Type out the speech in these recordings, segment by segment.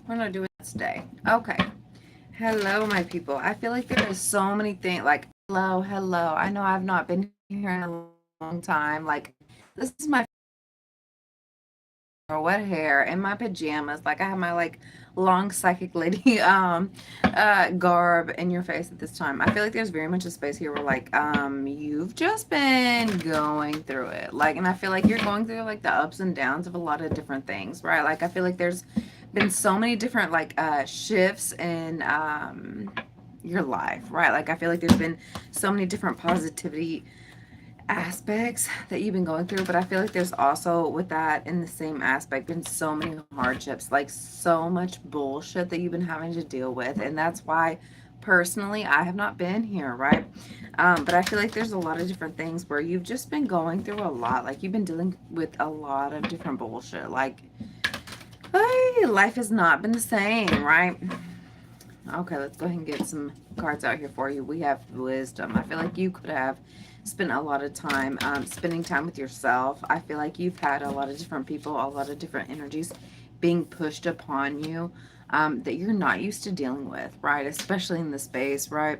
We're not doing that today. Okay. Hello, my people. I feel like there is so many things. Like, hello, hello. I know I've not been here in a long time. Like, this is my or wet hair in my pajamas. Like, I have my like long psychic lady garb in your face at this time. I feel like there's very much a space here where like you've just been going through it. Like, and I feel like you're going through like the ups and downs of a lot of different things, right? Like, I feel like there's been so many different like shifts in your life, right? Like, I feel like there's been so many different positivity aspects that you've been going through, but I feel like there's also with that in the same aspect been so many hardships, like so much bullshit that you've been having to deal with. And that's why personally I have not been here, right? But I feel like there's a lot of different things where you've just been going through a lot. Like, you've been dealing with a lot of different bullshit. Like, hey, life has not been the same, right? Okay, let's go ahead and get some cards out here for you. We have wisdom. I feel like you could have spent a lot of time spending time with yourself. I feel like you've had a lot of different people, a lot of different energies being pushed upon you that you're not used to dealing with, right? Especially in the space, right?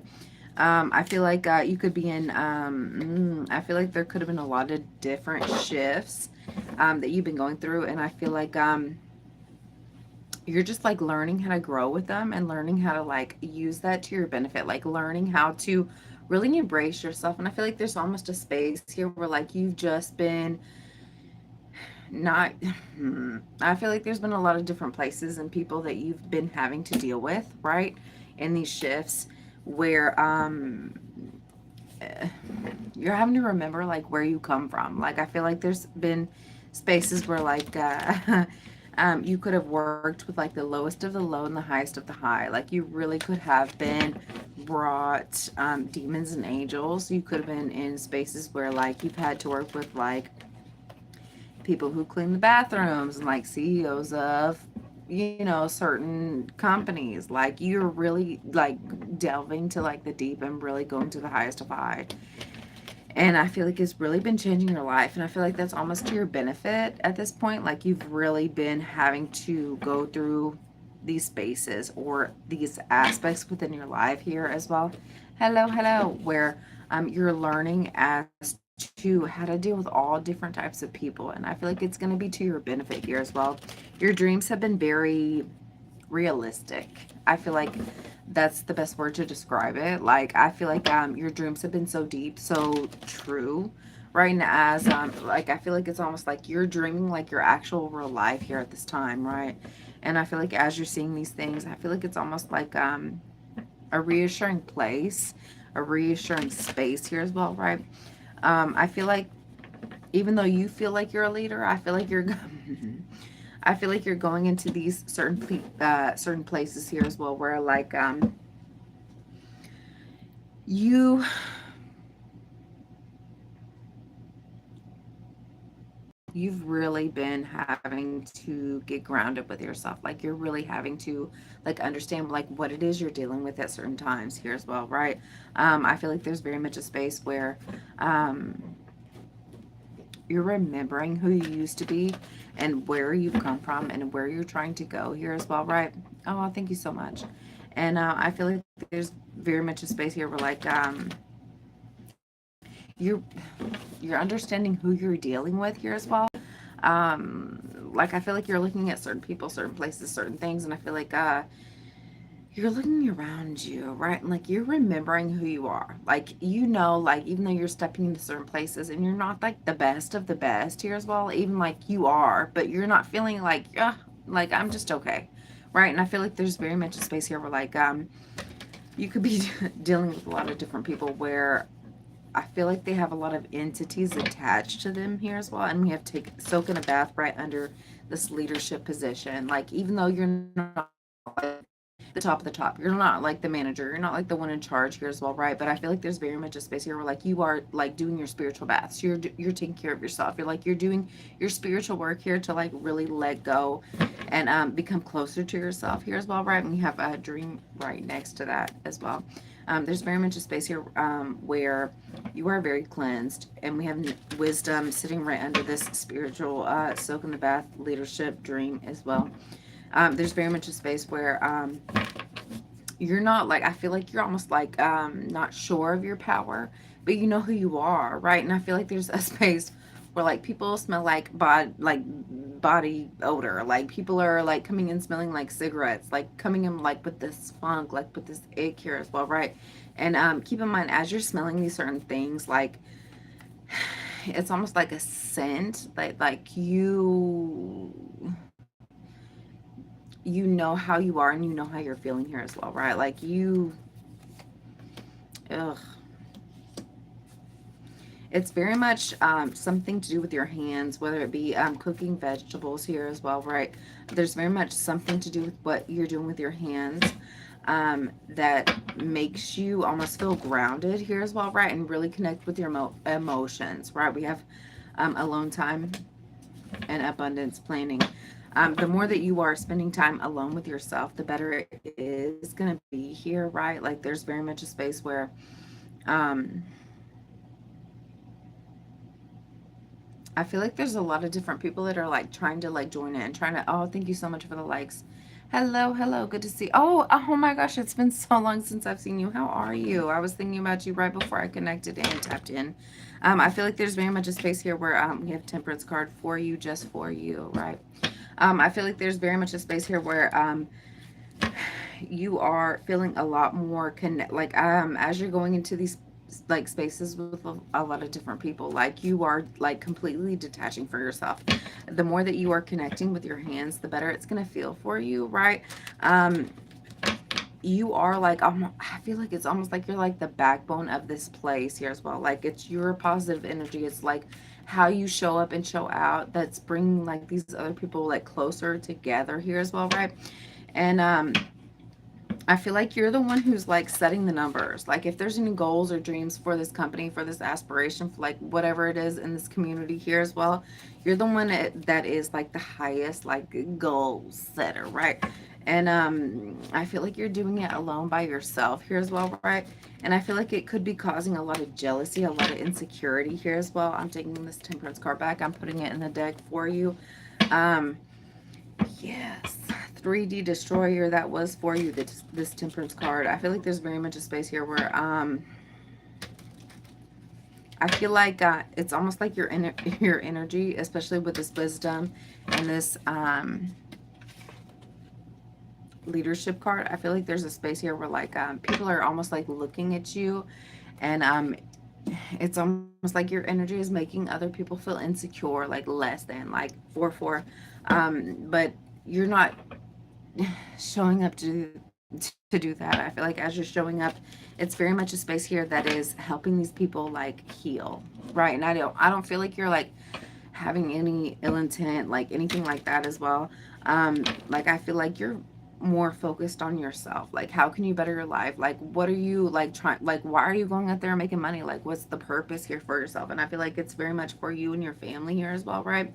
I feel like you could be in, I feel like there could have been a lot of different shifts that you've been going through. And I feel like you're just like learning how to grow with them and learning how to like use that to your benefit, like learning how to really embrace yourself. And I feel like there's almost a space here where like you've just been not I feel like there's been a lot of different places and people that you've been having to deal with, right, in these shifts where you're having to remember like where you come from. Like, I feel like there's been spaces where like you could have worked with like the lowest of the low and the highest of the high. Like, you really could have been brought demons and angels. You could have been in spaces where like you've had to work with like people who clean the bathrooms and like CEOs of, you know, certain companies. Like, you're really like delving to like the deep and really going to the highest of high. And I feel like it's really been changing your life. And I feel like that's almost to your benefit at this point. Like, you've really been having to go through these spaces or these aspects within your life here as well. Hello, hello, where you're learning as to how to deal with all different types of people. And I feel like it's going to be to your benefit here as well. Your dreams have been very realistic. I feel like that's the best word to describe it. Like, I feel like your dreams have been so deep, so true. Right now, as like, I feel like it's almost like you're dreaming like your actual real life here at this time, right? And I feel like as you're seeing these things, I feel like it's almost like a reassuring place, a reassuring space here as well, right? I feel like even though you feel like you're a leader, I feel like you're I feel like you're going into these certain places here as well where like you you've really been having to get grounded with yourself. Like, you're really having to like understand like what it is you're dealing with at certain times here as well, right? I feel like there's very much a space where you're remembering who you used to be and where you've come from and where you're trying to go here as well, right? Oh, well, thank you so much. And I feel like there's very much a space here where like you're you're understanding who you're dealing with here as well. Like, I feel like you're looking at certain people, certain places, certain things, and I feel like you're looking around you, right? And like, you're remembering who you are. Like, you know, like, even though you're stepping into certain places and you're not like the best of the best here as well, even like you are, but you're not feeling like, yeah, like, I'm just okay, right? And I feel like there's very much a space here where like you could be dealing with a lot of different people where I feel like they have a lot of entities attached to them here as well. And we have to soak in a bath right under this leadership position. Like, even though you're not the top of the top, you're not like the manager, you're not like the one in charge here as well, right? But I feel like there's very much a space here where like you are like doing your spiritual baths. You're taking care of yourself. You're like, you're doing your spiritual work here to like really let go and become closer to yourself here as well, right? And we have a dream right next to that as well. There's very much a space here where you are very cleansed, and we have wisdom sitting right under this spiritual soak in the bath leadership dream as well. There's very much a space where you're not like, I feel like you're almost like not sure of your power, but you know who you are, right? And I feel like there's a space where like people smell body odor, like people are like coming in smelling like cigarettes, like coming in like with this funk, like with this ick here as well, right? And keep in mind, as you're smelling these certain things, like it's almost like a scent, like you know how you are and you know how you're feeling here as well, right? Like you, ugh, it's very much something to do with your hands, whether it be cooking vegetables here as well, right? There's very much something to do with what you're doing with your hands that makes you almost feel grounded here as well, right? And really connect with your emotions, right? We have alone time and abundance planning. The more that you are spending time alone with yourself, the better it is going to be here, right? Like there's very much a space where um, I feel like there's a lot of different people that are like trying to like join it and trying to, oh, thank you so much for the likes. Hello, hello, good to see. Oh my gosh, it's been so long since I've seen you. How are you? I was thinking about you right before I connected and tapped in. I feel like there's very much a space here where we have Temperance card for you, just for you, right? I feel like there's very much a space here where you are feeling a lot more connect, like as you're going into these like spaces with a lot of different people, like you are like completely detaching for yourself. The more that you are connecting with your hands, the better it's going to feel for you, right? um you are like, I feel like it's almost like you're like the backbone of this place here as well. Like it's your positive energy. It's like how you show up and show out that's bringing like these other people like closer together here as well, right? And I feel like you're the one who's like setting the numbers. Like if there's any goals or dreams for this company, for this aspiration, for like whatever it is in this community here as well, you're the one that is like the highest like goal setter, right? And I feel like you're doing it alone by yourself here as well, right? And I feel like it could be causing a lot of jealousy, a lot of insecurity here as well. I'm taking this Temperance card back. I'm putting it in the deck for you. Um, Yes, 3D Destroyer, that was for you, this Temperance card. I feel like there's very much a space here where I feel like it's almost like your energy, especially with this wisdom and this leadership card. I feel like there's a space here where like people are almost like looking at you, and it's almost like your energy is making other people feel insecure, like less than, like 4-4. But you're not showing up to do that. I feel like as you're showing up, it's very much a space here that is helping these people like heal, right? And I don't feel like you're like having any ill intent, like anything like that as well. Like I feel like you're more focused on yourself. Like how can you better your life? Like what are you like trying, like why are you going out there and making money? Like what's the purpose here for yourself? And I feel like it's very much for you and your family here as well, right?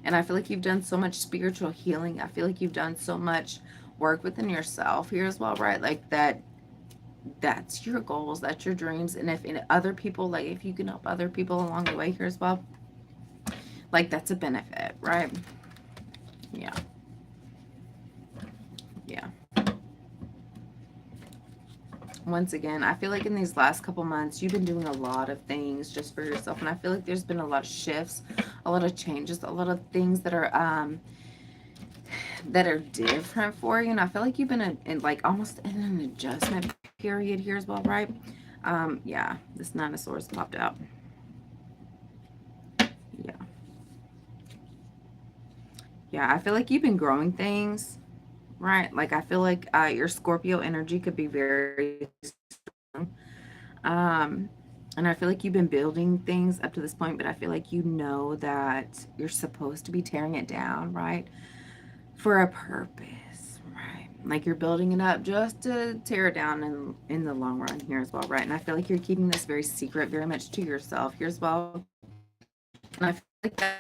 And I feel like you've done so much spiritual healing. I feel like you've done so much work within yourself here as well, right? Like that's your goals, that's your dreams. And if other people, like if you can help other people along the way here as well, like that's a benefit, right? Yeah. Yeah. Once again, I feel like in these last couple months, you've been doing a lot of things just for yourself. And I feel like there's been a lot of shifts, a lot of changes, a lot of things that are different for you. And I feel like you've been in like almost in an adjustment period here as well, right? Yeah, this Nine of Swords popped out. Yeah. Yeah, I feel like you've been growing things, right? Like I feel like your Scorpio energy could be very strong. Um, and I feel like you've been building things up to this point, but I feel like you know that you're supposed to be tearing it down, right? For a purpose, right? Like you're building it up just to tear it down in the long run here as well, right? And I feel like you're keeping this very secret, very much to yourself here as well. And I feel like that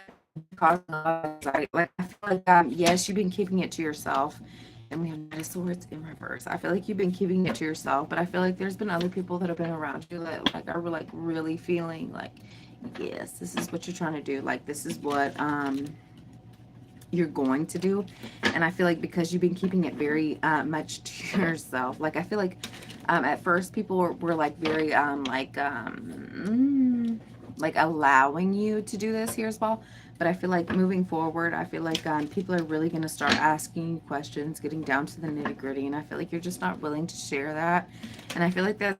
causing a lot of anxiety. Like I feel like yes, you've been keeping it to yourself, and we have Knight of Swords in reverse. I feel like you've been keeping it to yourself, but I feel like there's been other people that have been around you that like are like really feeling like, yes, this is what you're trying to do. Like this is what you're going to do. And I feel like because you've been keeping it very much to yourself, like I feel at first people were like very like allowing you to do this here as well. But I feel like moving forward, I feel like people are really going to start asking you questions, getting down to the nitty gritty, and I feel like you're just not willing to share that. And I feel like that's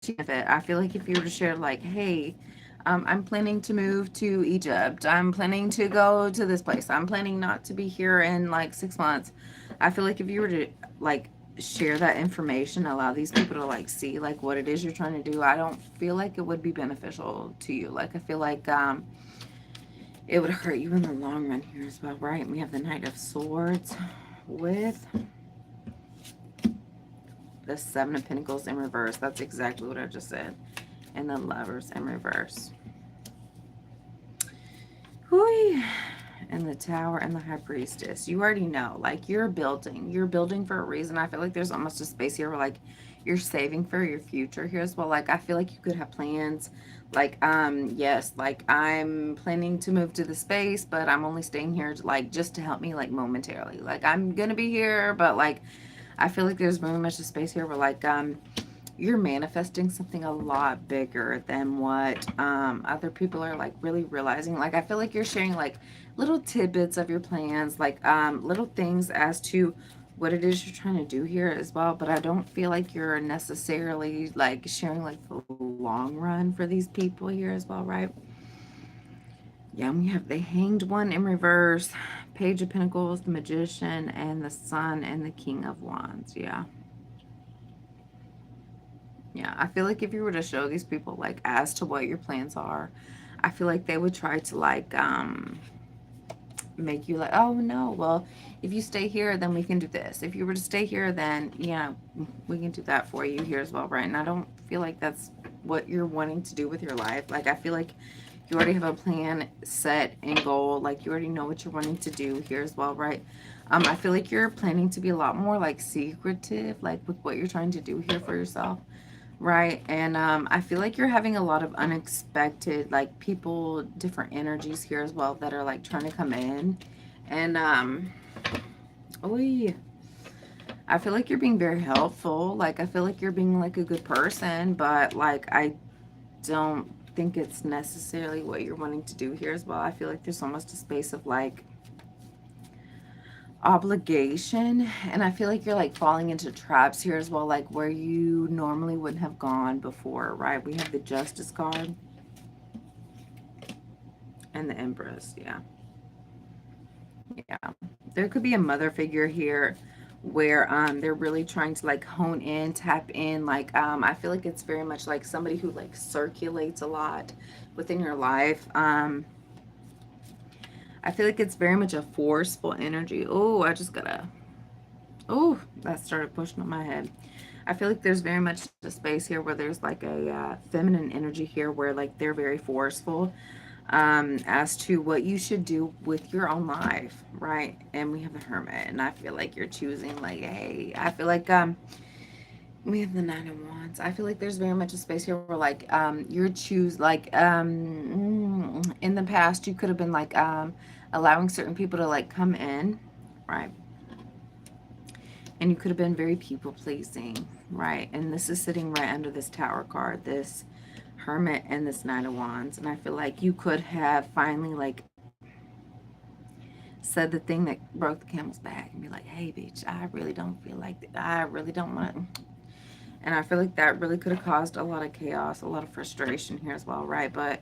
benefit. I feel like if you were to share like, hey, I'm planning to move to Egypt. I'm planning to go to this place. I'm planning not to be here in like 6 months. I feel like if you were to like share that information, allow these people to like see like what it is you're trying to do, I don't feel like it would be beneficial to you. Like I feel like it would hurt you in the long run here as well, right? We have the Knight of Swords with the Seven of Pentacles in reverse. That's exactly what I just said. And the Lovers in reverse. Hooey. And the Tower and the High Priestess. You already know, like you're building. You're building for a reason. I feel like there's almost a space here where like you're saving for your future here as well. Like I feel like you could have plans. Like yes, like I'm planning to move to the space, but I'm only staying here to, like just to help me like momentarily. Like I'm gonna be here, but like I feel like there's very much a space here where like you're manifesting something a lot bigger than what other people are like really realizing. Like I feel like you're sharing like little tidbits of your plans, like little things as to what it is you're trying to do here as well. But I don't feel like you're necessarily like sharing like the long run for these people here as well, right? Yeah, we have the Hanged One in reverse, Page of Pentacles, the Magician, and the Sun, and the King of Wands. Yeah. Yeah, I feel like if you were to show these people like as to what your plans are, I feel like they would try to like make you like, oh no, well, if you stay here, then we can do this. If you were to stay here, then yeah, we can do that for you here as well, right? And I don't feel like that's what you're wanting to do with your life. Like I feel like you already have a plan set and goal, like you already know what you're wanting to do here as well, right? I feel like you're planning to be a lot more like secretive, like with what you're trying to do here for yourself. Right. And I feel like you're having a lot of unexpected, like people, different energies here as well that are like trying to come in. And oh yeah, I feel like you're being very helpful. Like I feel like you're being like a good person, but like I don't think it's necessarily what you're wanting to do here as well. I feel like there's almost a space of like obligation, and I feel like you're like falling into traps here as well, like where you normally wouldn't have gone before, right? We have the Justice card and the Empress. Yeah, there could be a mother figure here where they're really trying to like hone in, tap in, like I feel like it's very much like somebody who like circulates a lot within your life. I feel like it's very much a forceful energy. Oh, I just gotta, oh, that started pushing on my head. I feel like there's very much a space here where there's like a feminine energy here where like they're very forceful as to what you should do with your own life, right? And we have the Hermit, and I feel like you're choosing like, hey, I feel like we have the Nine of Wands. I feel like there's very much a space here where like you're choose like in the past you could have been like allowing certain people to like come in, right? And you could have been very people pleasing, right? And this is sitting right under this Tower card, this Hermit and this Nine of Wands. And I feel like you could have finally like said the thing that broke the camel's back and be like, hey bitch, I really don't feel like that. I really don't want to. And I feel like that really could have caused a lot of chaos, a lot of frustration here as well, right? But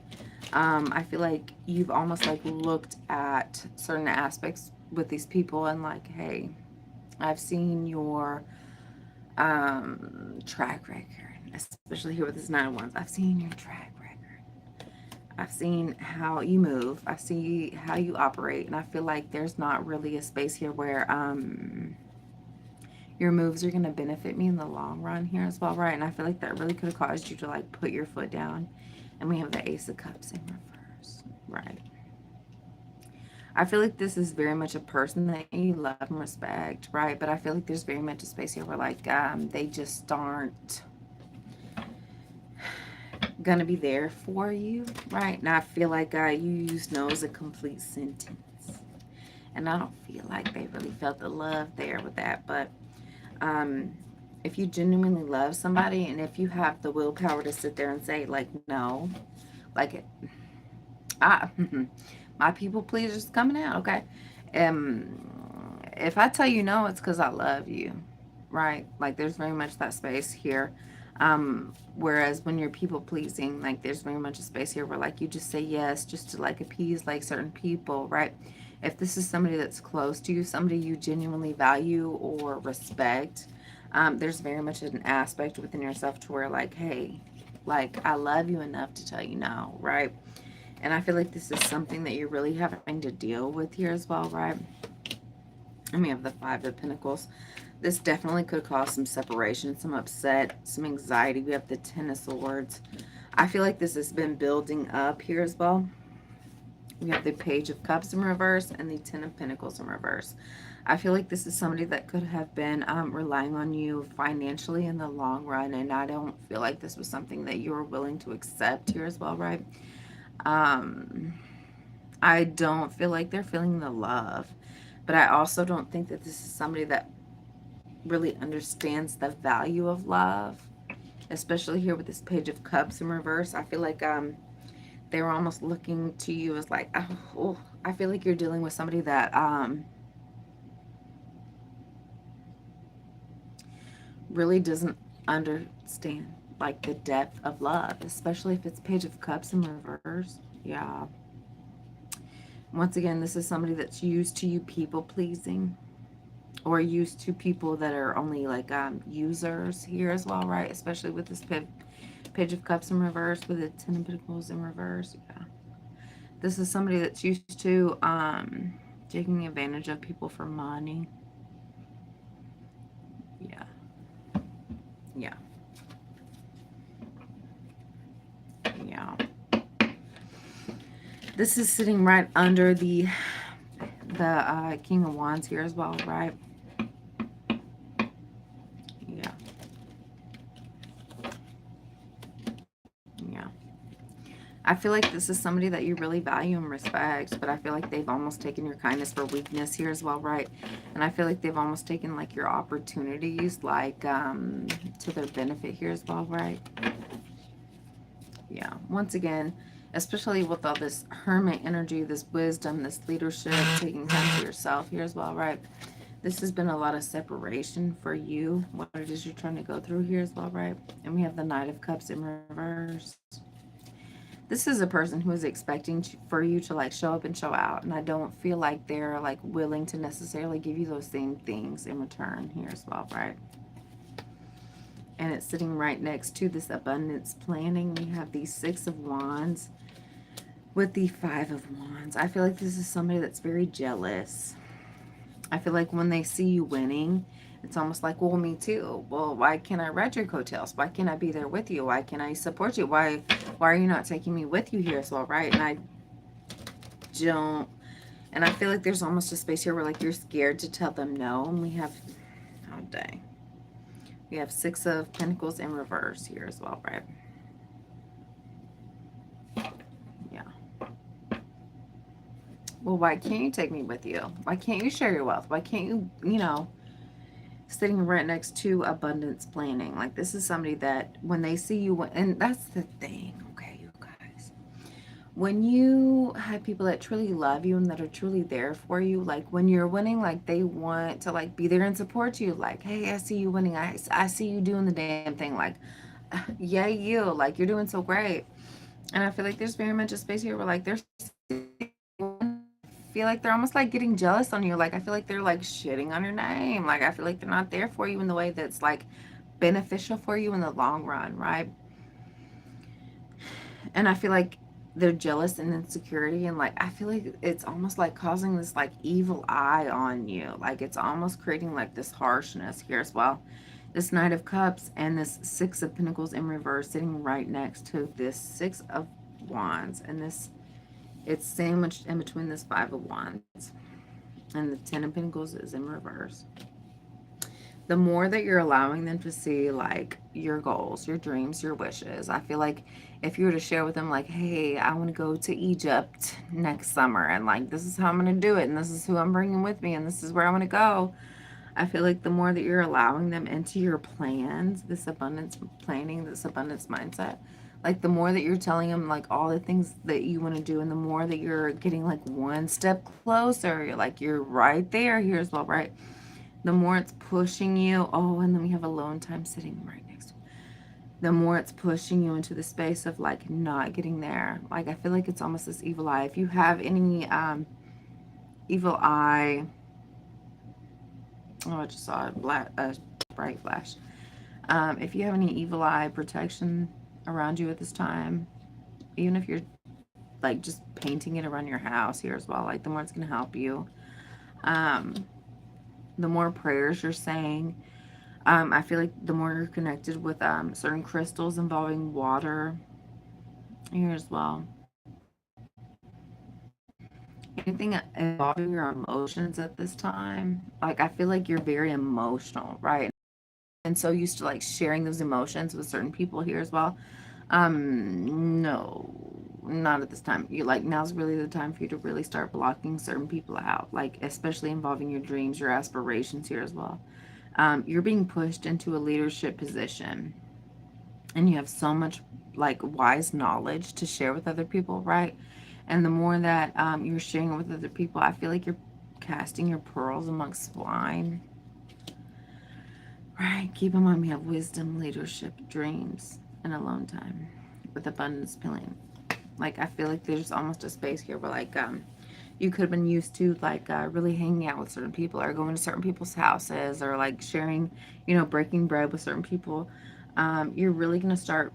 I feel like you've almost like looked at certain aspects with these people and like, hey, I've seen your track record, especially here with this Nine of Wands. I've seen your track record. I've seen how you move. I see how you operate, and I feel like there's not really a space here where your moves are going to benefit me in the long run here as well, right? And I feel like that really could have caused you to like put your foot down. And we have the Ace of Cups in reverse, right? I feel like this is very much a person that you love and respect, right? But I feel like there's very much a space here where like they just aren't gonna be there for you, right? And I feel like you use no as a complete sentence. And I don't feel like they really felt the love there with that. But um, if you genuinely love somebody, and if you have the willpower to sit there and say, like, no, like, I, my people pleaser's coming out, okay? If I tell you no, it's because I love you, right? Like, there's very much that space here. Whereas when you're people pleasing, like, there's very much a space here where, like, you just say yes just to, like, appease, like, certain people, right? If this is somebody that's close to you, somebody you genuinely value or respect, there's very much an aspect within yourself to where, like, hey, like, I love you enough to tell you no, right? And I feel like this is something that you're really having to deal with here as well, right? And we have the Five of Pentacles. This definitely could cause some separation, some upset, some anxiety. We have the Ten of Swords. I feel like this has been building up here as well. We have the Page of Cups in reverse and the Ten of Pentacles in reverse. I feel like this is somebody that could have been relying on you financially in the long run, and I don't feel like this was something that you were willing to accept here as well, right? Um, I don't feel like they're feeling the love, but I also don't think that this is somebody that really understands the value of love, especially here with this Page of Cups in reverse. I feel like they were almost looking to you as like, oh, I feel like you're dealing with somebody that really doesn't understand like the depth of love, especially if it's Page of Cups in reverse. Yeah. Once again, this is somebody that's used to you people pleasing, or used to people that are only like users here as well, right? Especially with this Page of Cups in reverse with the Ten of Pentacles in reverse. Yeah. This is somebody that's used to taking advantage of people for money. Yeah. Yeah. Yeah. This is sitting right under the King of Wands here as well, right? Yeah. Yeah. I feel like this is somebody that you really value and respect, but I feel like they've almost taken your kindness for weakness here as well, right? And I feel like they've almost taken like your opportunities like to their benefit here as well, right? Yeah. Once again, especially with all this hermit energy, this wisdom, this leadership, taking time for yourself here as well, right? This has been a lot of separation for you, what it is you're trying to go through here as well, right? And we have the Knight of Cups in reverse. This is a person who is expecting for you to like show up and show out, and I don't feel like they're like willing to necessarily give you those same things in return here as well, right? And it's sitting right next to this abundance planning. We have the Six of Wands with the Five of Wands. I feel like this is somebody that's very jealous. I feel like when they see you winning, it's almost like, well, me too. Well, why can't I ride your coattails? Why can't I be there with you? Why can't I support you? Why are you not taking me with you here as well, right? And I don't, and I feel like there's almost a space here where like you're scared to tell them no. And we have, oh dang, we have Six of Pentacles in reverse here as well, right? Yeah. Well, why can't you take me with you? Why can't you share your wealth? Why can't you, sitting right next to abundance planning? Like, this is somebody that when they see you, and that's the thing, okay, you guys. When you have people that truly love you and that are truly there for you, like when you're winning, like they want to like be there and support you. Like, hey, I see you winning. I see you doing the damn thing. Like, yeah, you, like you're doing so great. And I feel like there's very much a space here where like they're feel like they're almost like getting jealous on you. Like I feel like they're like shitting on your name. Like I feel like they're not there for you in the way that's like beneficial for you in the long run, right? And I feel like they're jealous and insecurity, and like I feel like it's almost like causing this like evil eye on you. Like it's almost creating like this harshness here as well. This Knight of Cups and this Six of Pentacles in reverse sitting right next to this Six of Wands, and this, it's sandwiched in between this Five of Wands, and the Ten of Pentacles is in reverse. the more that you're allowing them to see like your goals, your dreams, your wishes. I feel like if you were to share with them like, hey, I want to go to Egypt next summer, and like this is how I'm going to do it, and this is who I'm bringing with me, and this is where I want to go. I feel like the more that you're allowing them into your plans, this abundance planning, this abundance mindset, like the more that you're telling them like all the things that you want to do, and the more that you're getting like one step closer, you're like you're right there. Here's well, right. The more it's pushing you, oh, and then we have alone time sitting right next to it. The more it's pushing you into the space of like not getting there. Like I feel like it's almost this evil eye. If you have any evil eye, oh, I just saw a bright flash. If you have any evil eye protection around you at this time, even if you're like just painting it around your house here as well, like the more it's going to help you. Um, the more prayers you're saying, I feel like the more you're connected with certain crystals involving water here as well. Anything involving your emotions at this time. Like, I feel like you're very emotional, right? And so used to like sharing those emotions with certain people here as well. No, not at this time. You like now's really the time for you to really start blocking certain people out, like especially involving your dreams, your aspirations here as well. You're being pushed into a leadership position, and you have so much like wise knowledge to share with other people, right? And the more that you're sharing it with other people, I feel like you're casting your pearls amongst swine, right? Keep in mind we have wisdom, leadership, dreams, and alone time with abundance pilling. Like I feel like there's almost a space here where like you could have been used to like really hanging out with certain people or going to certain people's houses or like sharing, breaking bread with certain people. You're really gonna start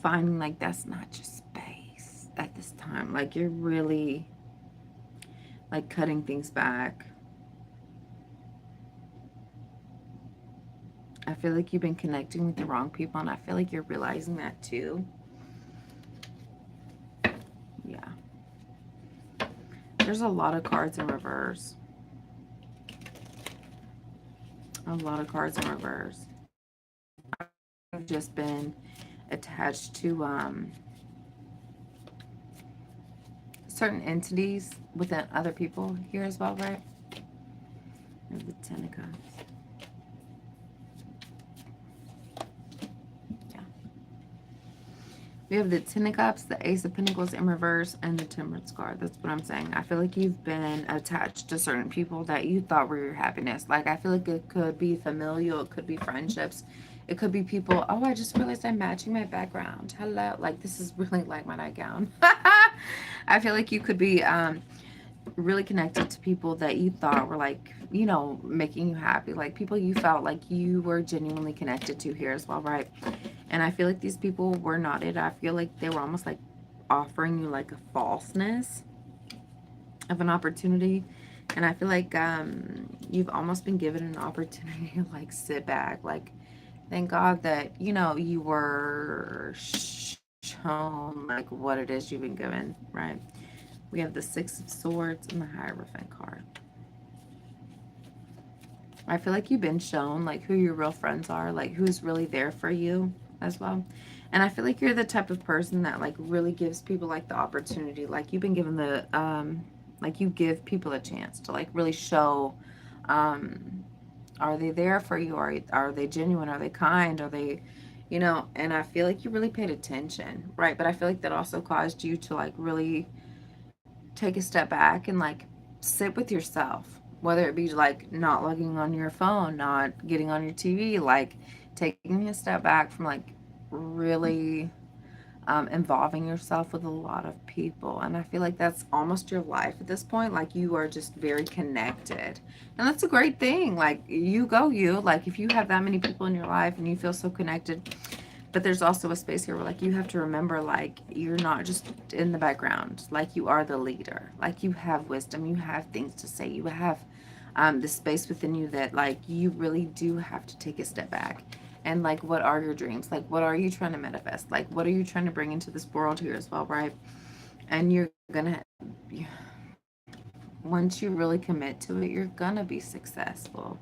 finding like that's not your space at this time. Like you're really like cutting things back. I feel like you've been connecting with the wrong people, and I feel like you're realizing that too. Yeah. There's a lot of cards in reverse. A lot of cards in reverse. I've just been attached to certain entities within other people here as well, right? There's the Ten of Cups. Yeah. We have the Ten of Cups, the Ace of Pentacles in reverse, and the Temperance card. That's what I'm saying. I feel like you've been attached to certain people that you thought were your happiness. Like, I feel like it could be familial. It could be friendships. It could be people. Oh, I just realized I'm matching my background. Hello. Like, this is really like my nightgown. I feel like you could be really connected to people that you thought were like, making you happy. Like, people you felt like you were genuinely connected to here as well, right? And I feel like these people were not it. I feel like they were almost like offering you like a falseness of an opportunity. And I feel like you've almost been given an opportunity to like sit back. Like, thank God that, you were shown like what it is you've been given, right? We have the Six of Swords and the Hierophant card. I feel like you've been shown like who your real friends are, like who's really there for you as well. And I feel like you're the type of person that like really gives people like the opportunity. Like you've been given the like you give people a chance to like really show are they there for you? Are they genuine? Are they kind? Are they, and I feel like you really paid attention, right? But I feel like that also caused you to like really take a step back and like sit with yourself, whether it be like not logging on your phone, not getting on your TV, like taking a step back from like really involving yourself with a lot of people. And I feel like that's almost your life at this point. Like you are just very connected, and that's a great thing. Like you go, like if you have that many people in your life and you feel so connected. But there's also a space here where like you have to remember like you're not just in the background, like you are the leader, like you have wisdom, you have things to say, you have the space within you that like you really do have to take a step back. And like what are your dreams, like what are you trying to manifest, like what are you trying to bring into this world here as well, right? And you're gonna, once you really commit to it, you're gonna be successful.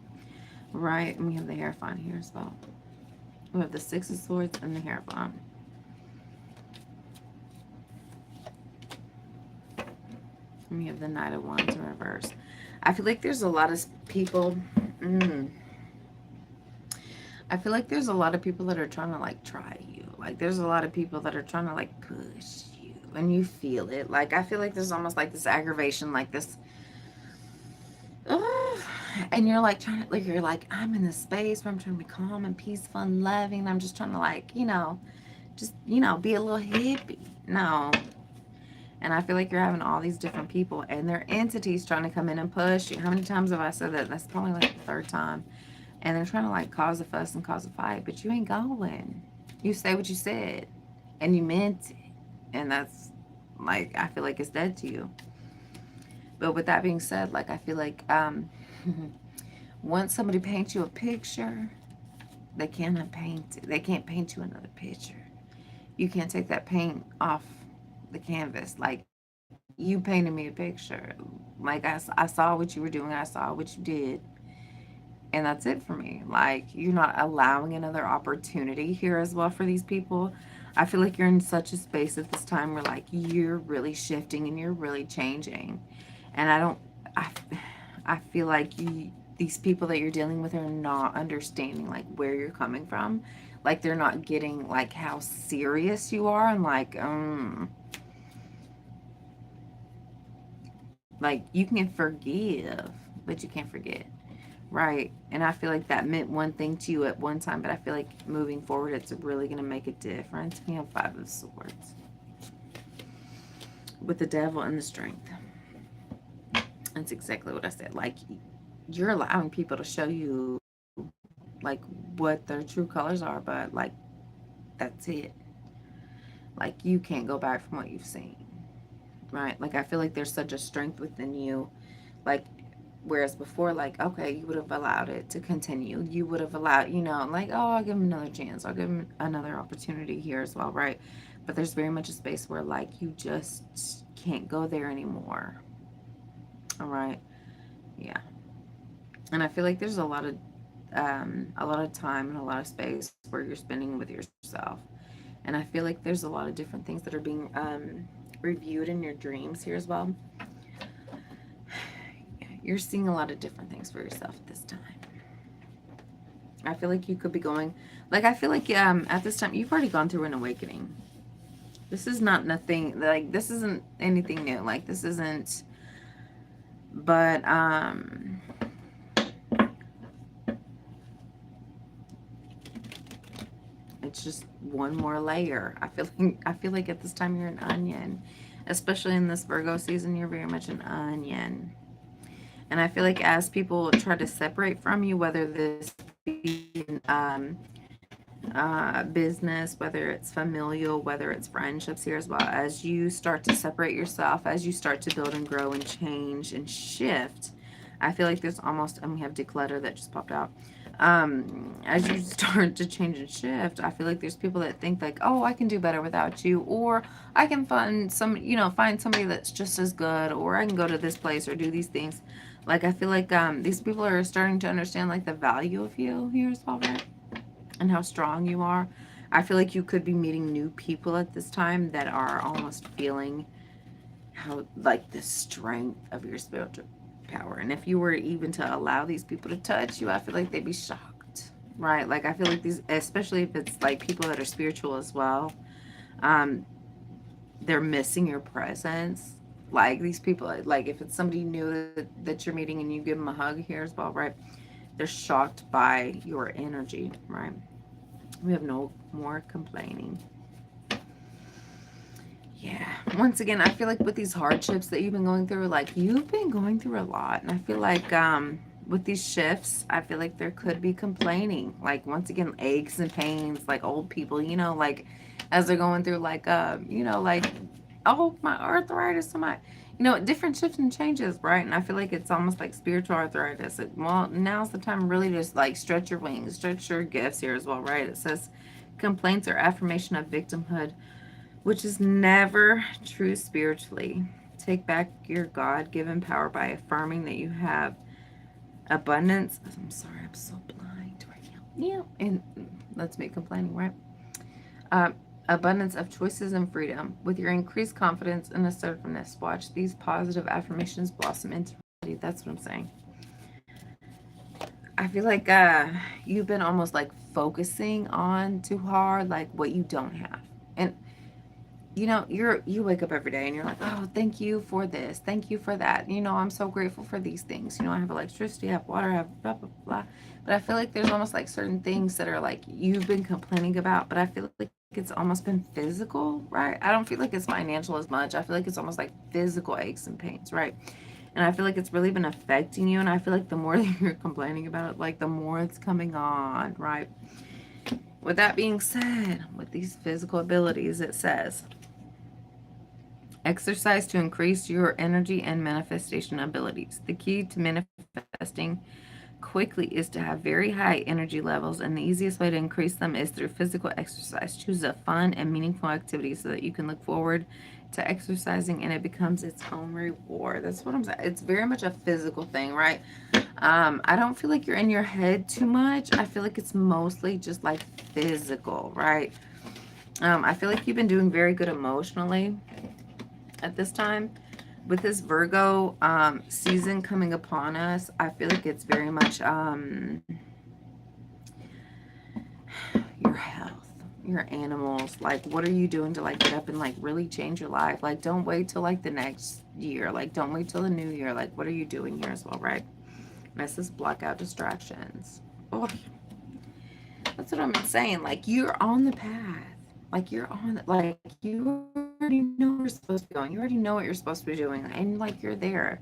right? And we have the Hierophant here as well. We have the Six of Swords and the Hierophant. And we have the Knight of Wands in reverse. I feel like there's a lot of people. Mm, I feel like there's a lot of people that are trying to like try you. Like there's a lot of people that are trying to like push you, and you feel it. Like I feel like there's almost like this aggravation, like this. Ugh. And you're like trying to like you're like I'm in this space where I'm trying to be calm and peaceful and loving. I'm just trying to like just be a little hippie. No. And I feel like you're having all these different people and their entities trying to come in and push you. How many times have I said that? That's probably like the third time. And they're trying to like cause a fuss and cause a fight, but you ain't going. You say what you said and you meant it. And that's like, I feel like it's dead to you. But with that being said, like, I feel like once somebody paints you a picture, they can't paint you another picture. You can't take that paint off the canvas. Like, you painted me a picture. Like, I saw what you were doing, I saw what you did, and that's it for me. Like, you're not allowing another opportunity here as well for these people. I feel like you're in such a space at this time where like you're really shifting and you're really changing. And I I feel like these people that you're dealing with are not understanding like where you're coming from. Like they're not getting like how serious you are, and like you can forgive, but you can't forget. Right. And I feel like that meant one thing to you at one time, but I feel like moving forward, it's really going to make a difference. We have Five of Swords with the Devil and the Strength. That's exactly what I said. Like, you're allowing people to show you, like, what their true colors are, but, like, that's it. Like, you can't go back from what you've seen. Right. Like, I feel like there's such a strength within you. Like, whereas before, like, okay, you would have allowed it to continue. You would have allowed, like, oh, I'll give him another chance. I'll give him another opportunity here as well, right? But there's very much a space where, like, you just can't go there anymore. All right. Yeah. And I feel like there's a lot of time and a lot of space where you're spending with yourself. And I feel like there's a lot of different things that are being reviewed in your dreams here as well. You're seeing a lot of different things for yourself at this time. I feel like you could be going, like, I feel like at this time, you've already gone through an awakening. This is not nothing, like, this isn't anything new. Like, this isn't, but, it's just one more layer. I feel like at this time you're an onion, especially in this Virgo season, you're very much an onion. And I feel like as people try to separate from you, whether this be business, whether it's familial, whether it's friendships here as well, as you start to separate yourself, as you start to build and grow and change and shift, I feel like there's almost, and we have declutter that just popped out. As you start to change and shift, I feel like there's people that think like, oh, I can do better without you, or I can find somebody that's just as good, or I can go to this place or do these things. Like, I feel like these people are starting to understand like the value of you here as well, right? And how strong you are. I feel like you could be meeting new people at this time that are almost feeling how like the strength of your spiritual power. And if you were even to allow these people to touch you, I feel like they'd be shocked. Right? Like I feel like these, especially if it's like people that are spiritual as well, um, they're missing your presence. Like these people, like if it's somebody new that you're meeting and you give them a hug here as well, right? They're shocked by your energy, right? We have no more complaining. Yeah. Once again, I feel like with these hardships that you've been going through, like you've been going through a lot. And I feel like with these shifts, I feel like there could be complaining. Like once again, aches and pains, like old people, like as they're going through like like, oh, my arthritis, my different shifts and changes, right? And I feel like it's almost like spiritual arthritis. Well, now's the time really just like stretch your wings, stretch your gifts here as well, right? It says complaints or affirmation of victimhood, which is never true spiritually. Take back your God-given power by affirming that you have Abundance. I'm sorry, I'm so blind right now. Yeah, and that's me complaining, right? Abundance of choices and freedom. With your increased confidence and assertiveness, watch these positive affirmations blossom into reality. That's what I'm saying. I feel like you've been almost like focusing on too hard, like what you don't have. And you wake up every day and you're like, oh, thank you for this, thank you for that. I'm so grateful for these things. I have electricity, I have water, I have blah blah blah. But I feel like there's almost like certain things that are like you've been complaining about, but I feel like it's almost been physical, right? I don't feel like it's financial as much. I feel like it's almost like physical aches and pains, right? And I feel like it's really been affecting you. And I feel like the more that you're complaining about it, like the more it's coming on, right? With that being said, with these physical abilities, it says exercise to increase your energy and manifestation abilities. The key to manifesting quickly is to have very high energy levels, and the easiest way to increase them is through physical exercise. Choose a fun and meaningful activity so that you can look forward to exercising and it becomes its own reward. That's what I'm saying. It's very much a physical thing, right? I don't feel like you're in your head too much. I feel like it's mostly just like physical, right? I feel like you've been doing very good emotionally at this time. With this Virgo season coming upon us, I feel like it's very much your health, your animals. Like, what are you doing to like get up and like really change your life? Like, don't wait till like the next year. Like, don't wait till the new year. Like, what are you doing here as well, right? Let's just block out distractions. Oh, that's what I'm saying. Like, you're on the path. Like, like, you already know where you're supposed to be going. You already know what you're supposed to be doing. And, like, you're there.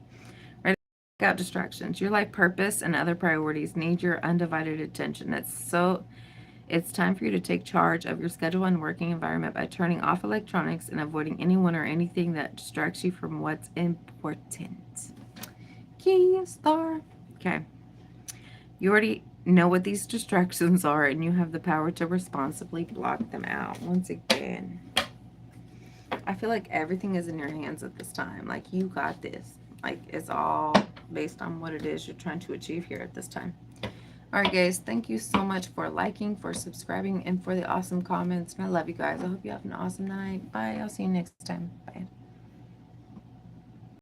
Right? Out distractions. Your life purpose and other priorities need your undivided attention. It's time for you to take charge of your schedule and working environment by turning off electronics and avoiding anyone or anything that distracts you from what's important. Key star. Okay. You already know what these distractions are, and you have the power to responsibly block them out. Once again, I feel like everything is in your hands at this time. Like, you got this. Like, it's all based on what it is you're trying to achieve here at this time. All right, guys, thank you so much for liking, for subscribing, and for the awesome comments. And I love you guys. I hope you have an awesome night. Bye. I'll see you next time. Bye.